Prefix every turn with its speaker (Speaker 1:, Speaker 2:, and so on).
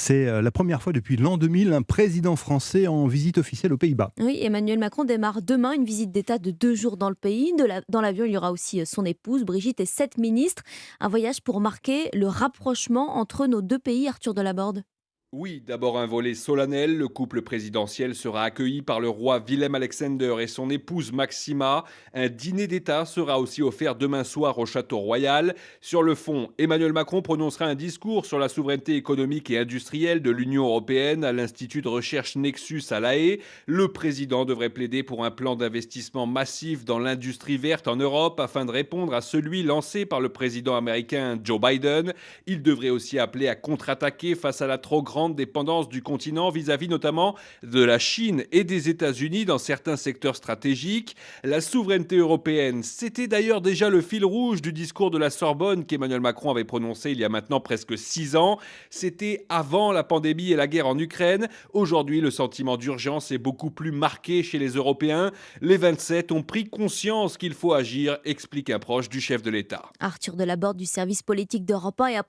Speaker 1: C'est la première fois depuis l'an 2000 un président français en visite officielle aux Pays-Bas.
Speaker 2: Oui, Emmanuel Macron démarre demain une visite d'État de 2 jours dans le pays. Dans l'avion, il y aura aussi son épouse, Brigitte, et 7 ministres. Un voyage pour marquer le rapprochement entre nos deux pays, Arthur Delaborde.
Speaker 3: Oui, d'abord un volet solennel. Le couple présidentiel sera accueilli par le roi Willem-Alexander et son épouse Maxima. Un dîner d'État sera aussi offert demain soir au Château Royal. Sur le fond, Emmanuel Macron prononcera un discours sur la souveraineté économique et industrielle de l'Union européenne à l'Institut de recherche Nexus à La Haye. Le président devrait plaider pour un plan d'investissement massif dans l'industrie verte en Europe afin de répondre à celui lancé par le président américain Joe Biden. Il devrait aussi appeler à contre-attaquer face à la trop grande dépendance du continent vis-à-vis notamment de la Chine et des États-Unis dans certains secteurs stratégiques. La souveraineté européenne, c'était d'ailleurs déjà le fil rouge du discours de la Sorbonne qu'Emmanuel Macron avait prononcé il y a maintenant presque 6 ans. C'était avant la pandémie et la guerre en Ukraine. Aujourd'hui, le sentiment d'urgence est beaucoup plus marqué chez les Européens. Les 27 ont pris conscience qu'il faut agir, explique un proche du chef de l'État.
Speaker 2: Arthur Delaborde du service politique d'Europe 1 et